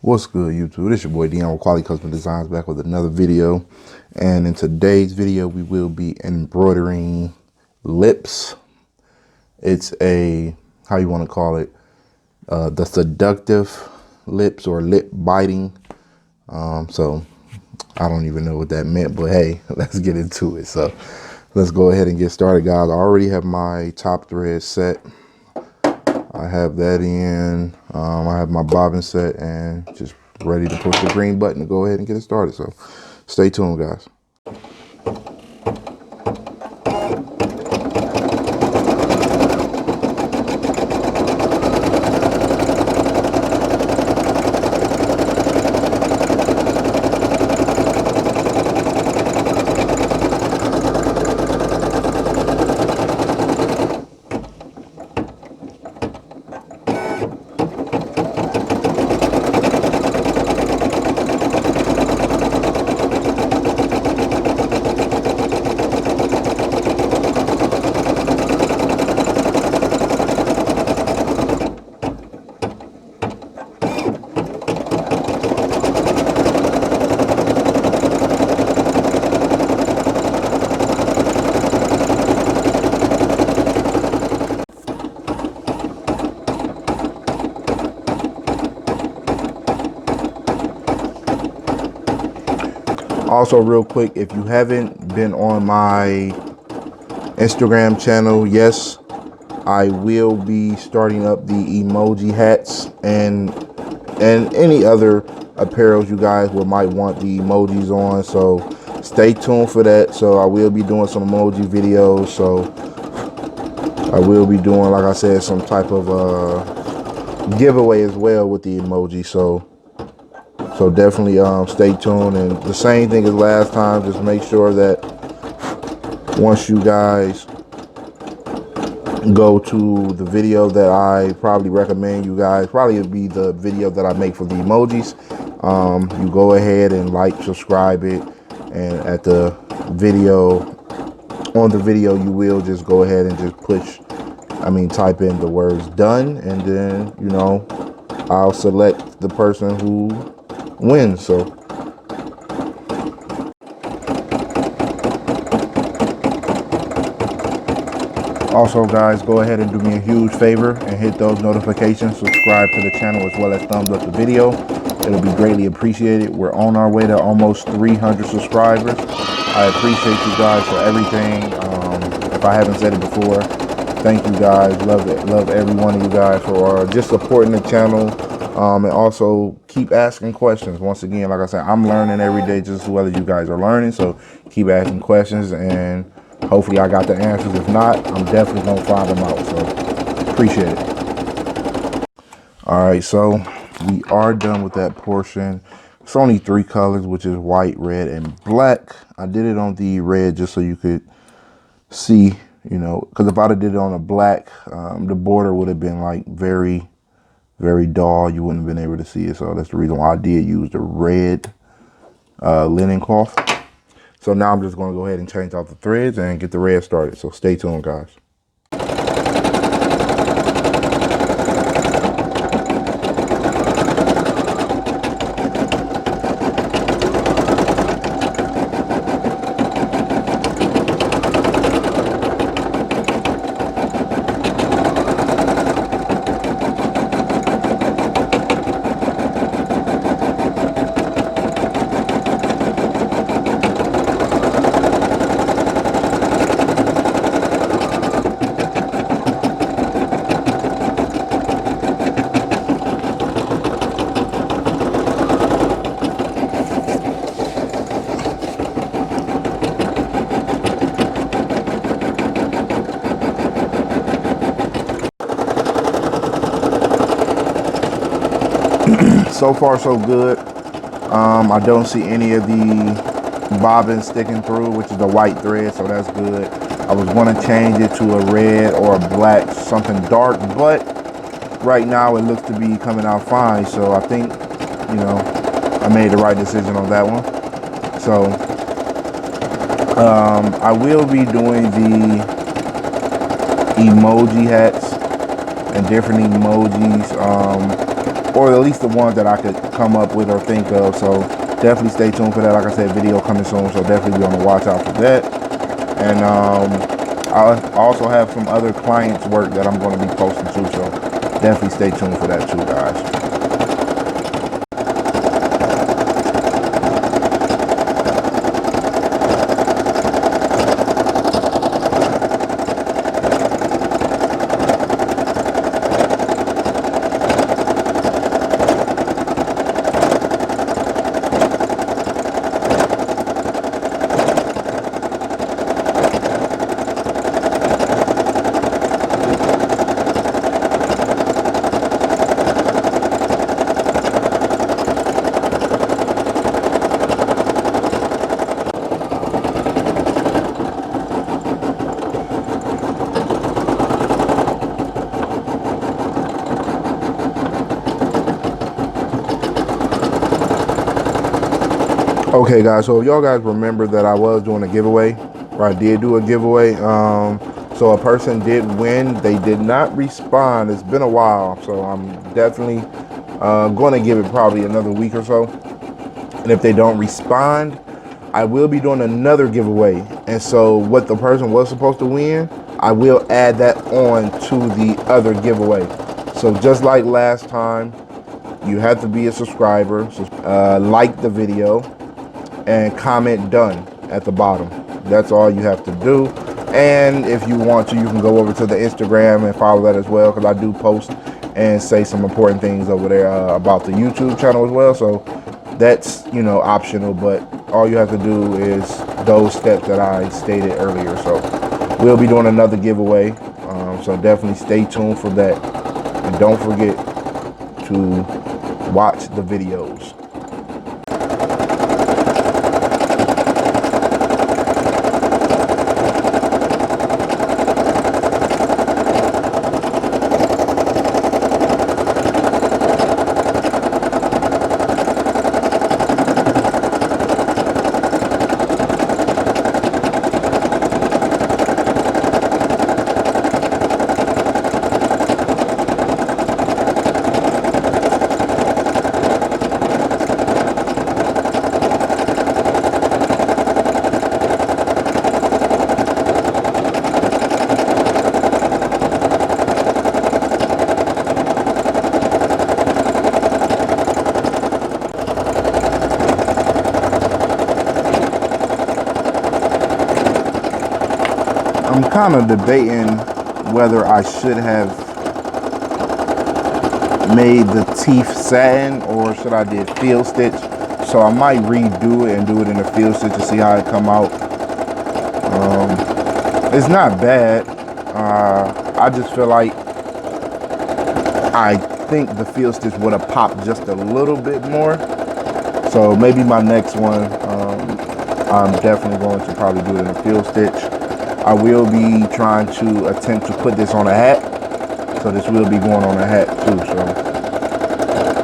What's good, YouTube? This your boy Dion with Quality Custom Designs, back with another video. And in today's video, we will be embroidering lips. It's a, how you want to call it, the seductive lips or lip biting. So I don't even know what that meant, but hey, let's get into it. So let's go ahead and get started, guys. I already have my top thread set. I have that in. I have my bobbin set and just ready to push the green button to go ahead and get it started. So stay tuned, guys. Also, real quick, if you haven't been on my Instagram channel, yes, I will be starting up the emoji hats and any other apparels you guys might want the emojis on. So stay tuned for that. So I will be doing some emoji videos. So I will be doing, like I said, some type of giveaway as well with the emoji. So definitely stay tuned. And the same thing as last time, just make sure that once you guys go to the video that I probably recommend you guys, probably it'll be the video that I make for the emojis, you go ahead and like, subscribe it, and at the video, on the video, you will just go ahead and just type in the words done, and then, you know, I'll select the person who wins. So also, guys, go ahead and do me a huge favor and hit those notifications, subscribe to the channel, as well as thumbs up the video. It'll be greatly appreciated. We're on our way to almost 300 subscribers. I appreciate you guys for everything. If I haven't said it before, thank you guys. Love every one of you guys for just supporting the channel. And also keep asking questions. Once again, like I said, I'm learning every day just as well as you guys are learning. So keep asking questions, and hopefully I got the answers. If not, I'm definitely going to find them out. So appreciate it. All right, so we are done with that portion. It's only 3 colors, which is white, red, and black. I did it on the red just so you could see, you know, because if I'd have did it on a black, the border would have been like very dull. You wouldn't have been able to see it. So that's the reason why I did use the red linen cloth. So now I'm just going to go ahead and change out the threads and get the red started. So stay tuned, guys. So far, so good. I don't see any of the bobbins sticking through, which is the white thread, so that's good. I was going to change it to a red or a black, something dark, but right now it looks to be coming out fine. So I think, you know, I made the right decision on that one. So I will be doing the emoji hats and different emojis or at least the ones that I could come up with or think of. So definitely stay tuned for that. Like I said, video coming soon, so definitely be on the watch out for that. And I also have some other clients' work that I'm going to be posting too, so definitely stay tuned for that too, guys. Okay, guys, so if y'all guys remember that I was doing a giveaway, or I did do a giveaway, so a person did win. They did not respond. It's been a while, so I'm definitely going to give it probably another week or so. And if they don't respond, I will be doing another giveaway. And so what the person was supposed to win, I will add that on to the other giveaway. So just like last time, you have to be a subscriber, like the video, and comment done at the bottom. That's all you have to do. And if you want to, you can go over to the Instagram and follow that as well, because I do post and say some important things over there about the YouTube channel as well. So that's, you know, optional, but all you have to do is those steps that I stated earlier. So we'll be doing another giveaway, so definitely stay tuned for that, and don't forget to watch the videos. I'm kind of debating whether I should have made the teeth satin or should I did field stitch. So I might redo it and do it in a field stitch to see how it come out. It's not bad. I just feel like I think the field stitch would have popped just a little bit more. So maybe my next one, I'm definitely going to probably do it in a field stitch. I will be trying to attempt to put this on a hat. So this will be going on a hat too. So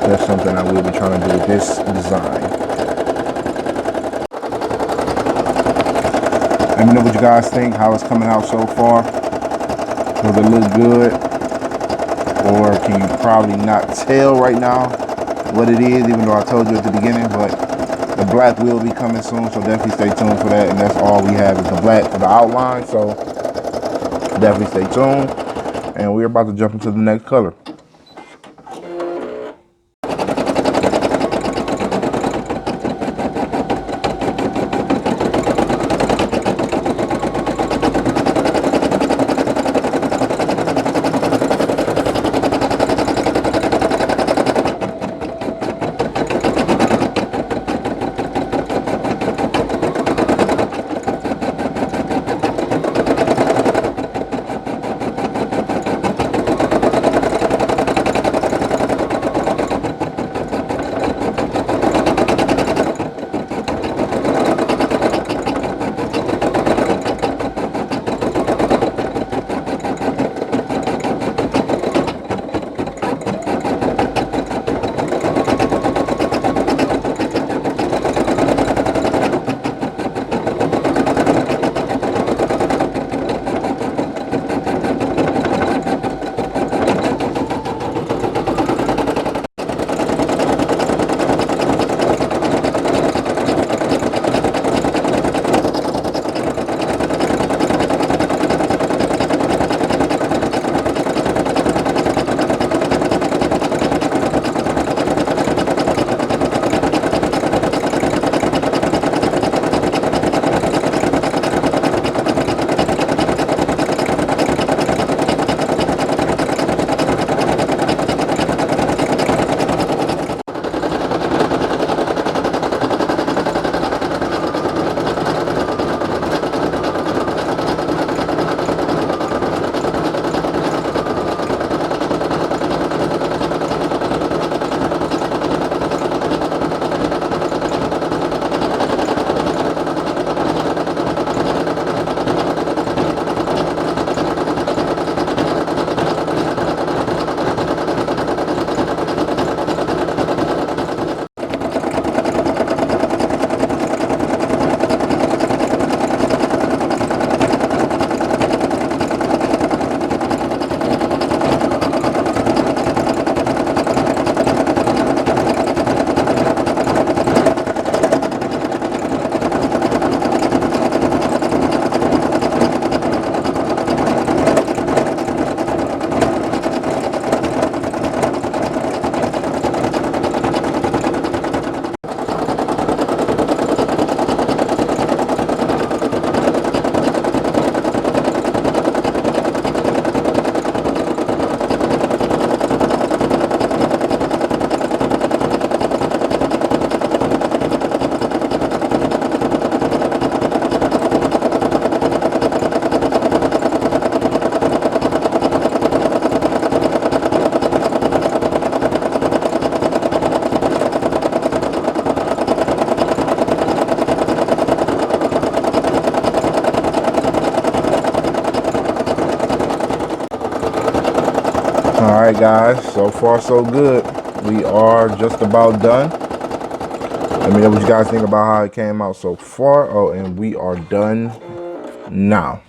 that's something I will be trying to do with this design. Let me know what you guys think, how it's coming out so far. Does it look good? Or can you probably not tell right now what it is, even though I told you at the beginning, but the black will be coming soon, so definitely stay tuned for that. And that's all we have is the black for the outline, so definitely stay tuned. And we're about to jump into the next color. right, guys, so far so good. We are just about done. Let me know what you guys think about how it came out so far. Oh, and we are done now.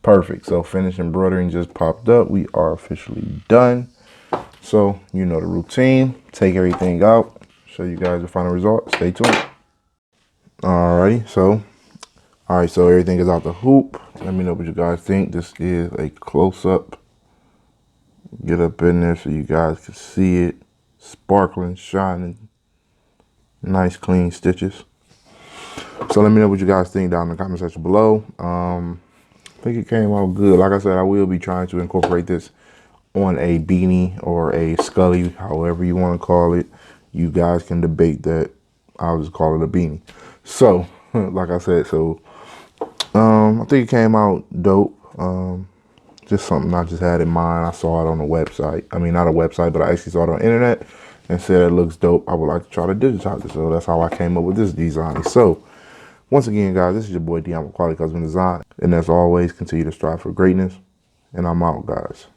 Perfect. So finish embroidering just popped up. We are officially done. So you know the routine. Take everything out. Show you guys the final result. Stay tuned. Alrighty, so everything is out the hoop. Let me know what you guys think. This is a close-up. Get up in there so you guys can see it. Sparkling, shining. Nice clean stitches. So let me know what you guys think down in the comment section below. I think it came out good. Like I said, I will be trying to incorporate this on a beanie or a scully, however you want to call it. You guys can debate that. I'll just call it a beanie. So, like I said, I think it came out dope. Just something I just had in mind. I saw it on a website. I mean, not a website, but I actually saw it on the internet and said it looks dope. I would like to try to digitize it. So that's how I came up with this design. So once again, guys, this is your boy Dion with Quality Custom Design. And as always, continue to strive for greatness. And I'm out, guys.